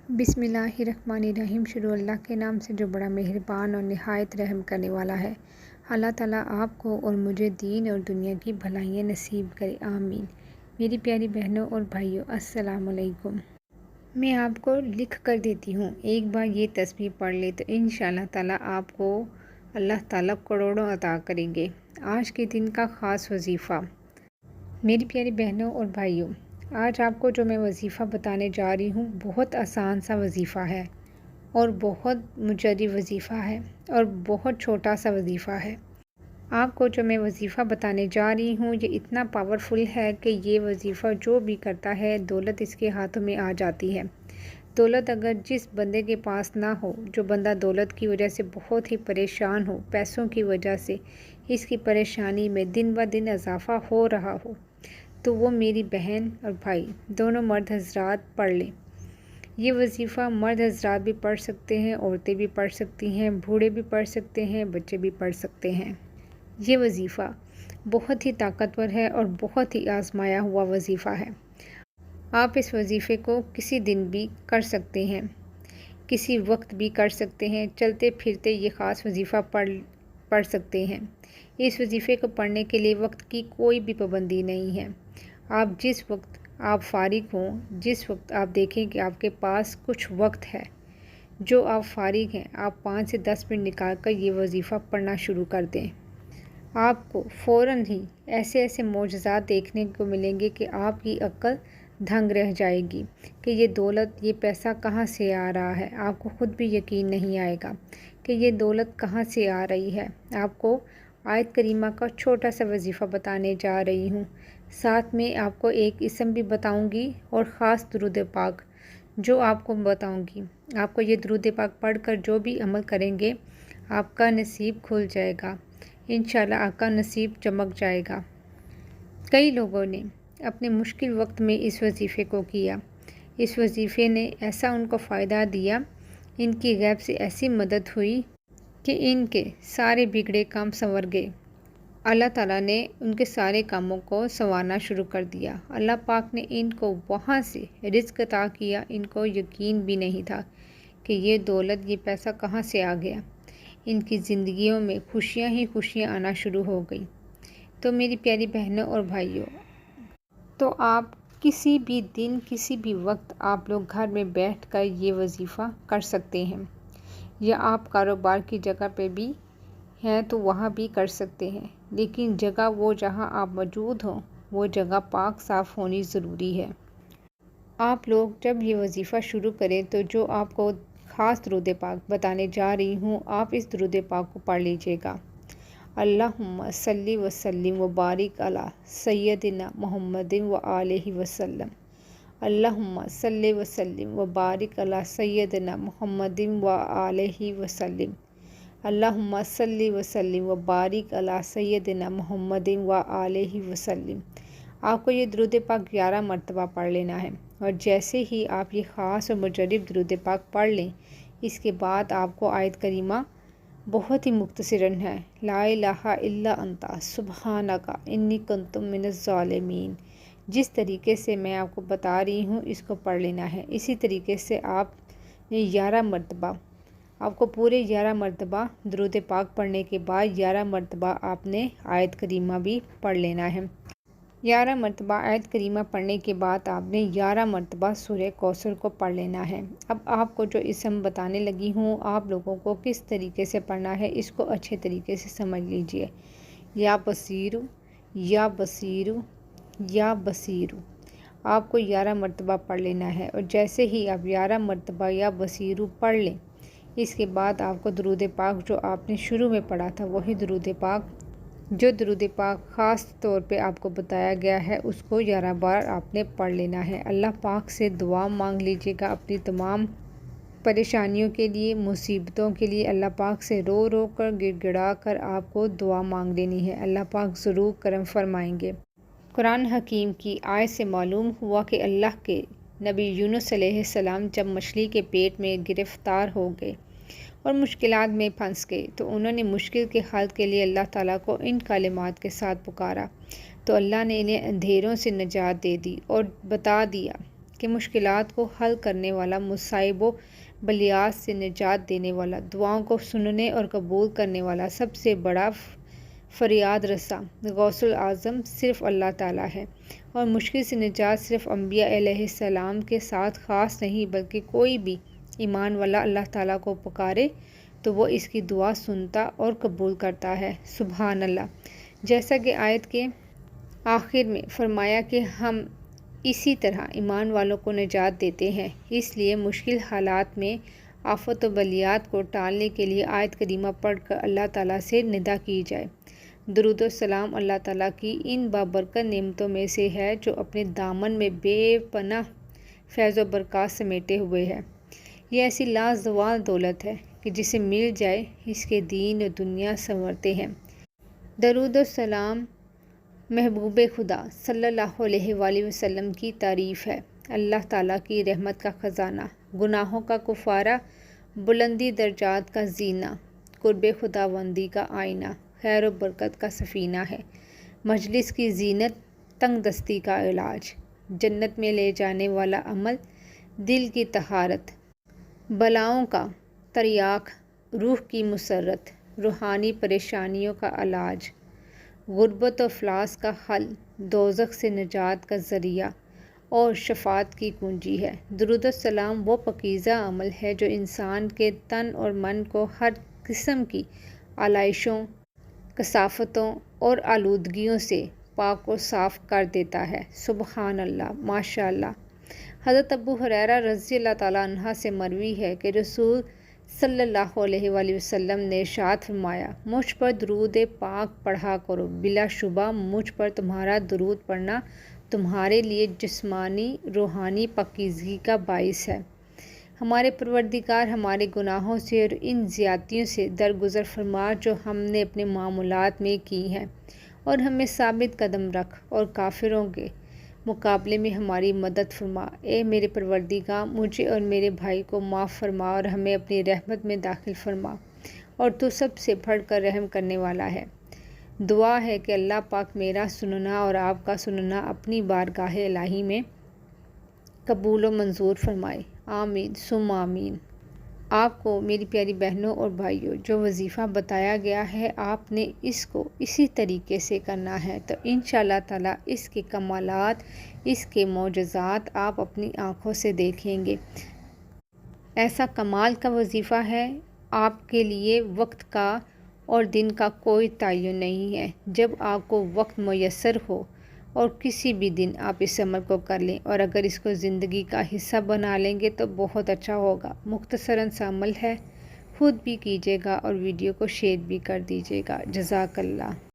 بسم اللہ الرحمن الرحیم۔ شروع اللہ کے نام سے جو بڑا مہربان اور نہایت رحم کرنے والا ہے۔ اللہ تعالیٰ آپ کو اور مجھے دین اور دنیا کی بھلائیاں نصیب کرے، آمین۔ میری پیاری بہنوں اور بھائیوں، السلام علیکم۔ میں آپ کو لکھ کر دیتی ہوں، ایک بار یہ تسبیح پڑھ لے تو انشاءاللہ تعالیٰ آپ کو اللہ تعالیٰ کروڑوں عطا کریں گے۔ آج کے دن کا خاص وظیفہ۔ میری پیاری بہنوں اور بھائیوں، آج آپ کو جو میں وظیفہ بتانے جا رہی ہوں بہت آسان سا وظیفہ ہے اور بہت مجرب وظیفہ ہے اور بہت چھوٹا سا وظیفہ ہے۔ آپ کو جو میں وظیفہ بتانے جا رہی ہوں یہ اتنا پاورفل ہے کہ یہ وظیفہ جو بھی کرتا ہے دولت اس کے ہاتھوں میں آ جاتی ہے۔ دولت اگر جس بندے کے پاس نہ ہو، جو بندہ دولت کی وجہ سے بہت ہی پریشان ہو، پیسوں کی وجہ سے اس کی پریشانی میں دن بہ دن اضافہ ہو رہا ہو، تو وہ میری بہن اور بھائی دونوں مرد حضرات پڑھ لیں۔ یہ وظیفہ مرد حضرات بھی پڑھ سکتے ہیں، عورتیں بھی پڑھ سکتی ہیں، بوڑھے بھی پڑھ سکتے ہیں، بچے بھی پڑھ سکتے ہیں۔ یہ وظیفہ بہت ہی طاقتور ہے اور بہت ہی آزمایا ہوا وظیفہ ہے۔ آپ اس وظیفے کو کسی دن بھی کر سکتے ہیں، کسی وقت بھی کر سکتے ہیں، چلتے پھرتے یہ خاص وظیفہ پڑھ سکتے ہیں۔ اس وظیفے کو پڑھنے کے لیے وقت کی کوئی بھی پابندی نہیں ہے۔ آپ جس وقت آپ فارغ ہوں، جس وقت آپ دیکھیں کہ آپ کے پاس کچھ وقت ہے، جو آپ فارغ ہیں، آپ 5 سے 10 منٹ نکال کر یہ وظیفہ پڑھنا شروع کر دیں۔ آپ کو فوراً ہی ایسے ایسے معجزات دیکھنے کو ملیں گے کہ آپ کی عقل دھنگ رہ جائے گی کہ یہ دولت، یہ پیسہ کہاں سے آ رہا ہے۔ آپ کو خود بھی یقین نہیں آئے گا کہ یہ دولت کہاں سے آ رہی ہے۔ آپ کو آیت کریمہ کا چھوٹا سا وظیفہ بتانے جا رہی ہوں، ساتھ میں آپ کو ایک اسم بھی بتاؤں گی اور خاص درود پاک جو آپ کو بتاؤں گی۔ آپ کو یہ درود پاک پڑھ کر جو بھی عمل کریں گے آپ کا نصیب کھل جائے گا، انشاءاللہ آپ کا نصیب چمک جائے گا۔ کئی لوگوں نے اپنے مشکل وقت میں اس وظیفے کو کیا، اس وظیفے نے ایسا ان کو فائدہ دیا، ان کی غیب سے ایسی مدد ہوئی کہ ان کے سارے بگڑے کام سنور گئے۔ اللہ تعالیٰ نے ان کے سارے کاموں کو سنوارنا شروع کر دیا۔ اللہ پاک نے ان کو وہاں سے رزق عطا کیا، ان کو یقین بھی نہیں تھا کہ یہ دولت، یہ پیسہ کہاں سے آ گیا۔ ان کی زندگیوں میں خوشیاں ہی خوشیاں آنا شروع ہو گئی۔ تو میری پیاری بہنوں اور بھائیوں، تو آپ کسی بھی دن، کسی بھی وقت آپ لوگ گھر میں بیٹھ کر یہ وظیفہ کر سکتے ہیں، یا آپ کاروبار کی جگہ پہ بھی ہیں تو وہاں بھی کر سکتے ہیں، لیکن جگہ وہ جہاں آپ موجود ہوں وہ جگہ پاک صاف ہونی ضروری ہے۔ آپ لوگ جب یہ وظیفہ شروع کریں تو جو آپ کو خاص درود پاک بتانے جا رہی ہوں، آپ اس درود پاک کو پڑھ لیجئے گا۔ اللہم صلی وسلم وبارک علی سیدنا محمد وآلہ وسلم۔ اللہم صلی وسلم وبارک علی سیدنا محمد وآلہ وسلم۔ اللہم صلی وسلم وبارک علی سیدنا محمد وآلہ وسلم۔ آپ کو یہ درود پاک 11 مرتبہ پڑھ لینا ہے، اور جیسے ہی آپ یہ خاص اور مجرب درود پاک پڑھ لیں، اس کے بعد آپ کو آیت کریمہ بہت ہی مختصراً ہے، لا الہ الا انت سبحانک انی کنت من الظالمین۔ جس طریقے سے میں آپ کو بتا رہی ہوں اس کو پڑھ لینا ہے، اسی طریقے سے آپ نے 11 مرتبہ، آپ کو پورے 11 مرتبہ درود پاک پڑھنے کے بعد 11 مرتبہ آپ نے آیت کریمہ بھی پڑھ لینا ہے۔ 11 مرتبہ آیت کریمہ پڑھنے کے بعد آپ نے 11 مرتبہ سورہ کوثر کو پڑھ لینا ہے۔ اب آپ کو جو اسم بتانے لگی ہوں، آپ لوگوں کو کس طریقے سے پڑھنا ہے اس کو اچھے طریقے سے سمجھ لیجئے۔ یا بصیرو، یا بصیرو، یا بصیرو، آپ کو 11 مرتبہ پڑھ لینا ہے، اور جیسے ہی آپ 11 مرتبہ یا بصیرو پڑھ لیں، اس کے بعد آپ کو درود پاک جو آپ نے شروع میں پڑھا تھا وہی درود پاک، جو درود پاک خاص طور پہ آپ کو بتایا گیا ہے، اس کو 11 بار آپ نے پڑھ لینا ہے۔ اللہ پاک سے دعا مانگ لیجئے گا اپنی تمام پریشانیوں کے لیے، مصیبتوں کے لیے۔ اللہ پاک سے رو رو کر، گڑ گڑا کر آپ کو دعا مانگ لینی ہے، اللہ پاک ضرور کرم فرمائیں گے۔ قرآن حکیم کی آیت سے معلوم ہوا کہ اللہ کے نبی یونس علیہ السلام جب مچھلی کے پیٹ میں گرفتار ہو گئے اور مشکلات میں پھنس گئے، تو انہوں نے مشکل کے حل کے لیے اللہ تعالیٰ کو ان کلمات کے ساتھ پکارا، تو اللہ نے انہیں اندھیروں سے نجات دے دی اور بتا دیا کہ مشکلات کو حل کرنے والا، مصائب و بلیات سے نجات دینے والا، دعاؤں کو سننے اور قبول کرنے والا، سب سے بڑا فریاد رساں غوث الاعظم صرف اللہ تعالیٰ ہے، اور مشکل سے نجات صرف انبیاء علیہ السلام کے ساتھ خاص نہیں بلکہ کوئی بھی ایمان والا اللہ تعالیٰ کو پکارے تو وہ اس کی دعا سنتا اور قبول کرتا ہے۔ سبحان اللہ۔ جیسا کہ آیت کے آخر میں فرمایا کہ ہم اسی طرح ایمان والوں کو نجات دیتے ہیں، اس لیے مشکل حالات میں آفت و بلیات کو ٹالنے کے لیے آیت کریمہ پڑھ کر اللہ تعالیٰ سے ندا کی جائے۔ درود و سلام اللہ تعالیٰ کی ان بابرکت نعمتوں میں سے ہے جو اپنے دامن میں بے پناہ فیض و برکات سمیٹے ہوئے ہے۔ یہ ایسی لازوال دولت ہے کہ جسے مل جائے اس کے دین و دنیا سنورتے ہیں۔ درود و سلام محبوب خدا صلی اللہ علیہ وآلہ وسلم کی تعریف ہے۔ اللہ تعالیٰ کی رحمت کا خزانہ، گناہوں کا کفارہ، بلندی درجات کا زینہ، قرب خداوندی کا آئینہ، خیر و برکت کا سفینہ ہے، مجلس کی زینت، تنگ دستی کا علاج، جنت میں لے جانے والا عمل، دل کی طہارت، بلاؤں کا تریاق، روح کی مسرت، روحانی پریشانیوں کا علاج، غربت و افلاس کا حل، دوزخ سے نجات کا ذریعہ اور شفاعت کی کنجی ہے۔ درود و سلام وہ پاکیزہ عمل ہے جو انسان کے تن اور من کو ہر قسم کی آلائشوں، کثافتوں اور آلودگیوں سے پاک و صاف کر دیتا ہے۔ سبحان اللہ، ماشاء اللہ۔ حضرت ابو ہریرہ رضی اللہ تعالیٰ عنہ سے مروی ہے کہ رسول صلی اللہ علیہ وآلہ وسلم نے ارشاد فرمایا، مجھ پر درود پاک پڑھا کرو، بلا شبہ مجھ پر تمہارا درود پڑھنا تمہارے لیے جسمانی روحانی پاکیزگی کا باعث ہے۔ ہمارے پروردگار ہمارے گناہوں سے اور ان زیادتیوں سے درگزر فرما جو ہم نے اپنے معمولات میں کی ہیں، اور ہمیں ثابت قدم رکھ اور کافروں کے مقابلے میں ہماری مدد فرما۔ اے میرے پروردگار، مجھے اور میرے بھائی کو معاف فرما اور ہمیں اپنی رحمت میں داخل فرما، اور تو سب سے بڑھ کر رحم کرنے والا ہے۔ دعا ہے کہ اللہ پاک میرا سننا اور آپ کا سننا اپنی بارگاہ الہی میں قبول و منظور فرمائے۔ آمین ثم آمین۔ آپ کو میری پیاری بہنوں اور بھائیوں، جو وظیفہ بتایا گیا ہے آپ نے اس کو اسی طریقے سے کرنا ہے تو انشاءاللہ تعالیٰ اس کے کمالات، اس کے معجزات آپ اپنی آنکھوں سے دیکھیں گے۔ ایسا کمال کا وظیفہ ہے، آپ کے لیے وقت کا اور دن کا کوئی تعین نہیں ہے۔ جب آپ کو وقت میسر ہو اور کسی بھی دن آپ اس عمل کو کر لیں، اور اگر اس کو زندگی کا حصہ بنا لیں گے تو بہت اچھا ہوگا۔ مختصراً سا عمل ہے، خود بھی کیجیے گا اور ویڈیو کو شیئر بھی کر دیجیے گا۔ جزاک اللہ۔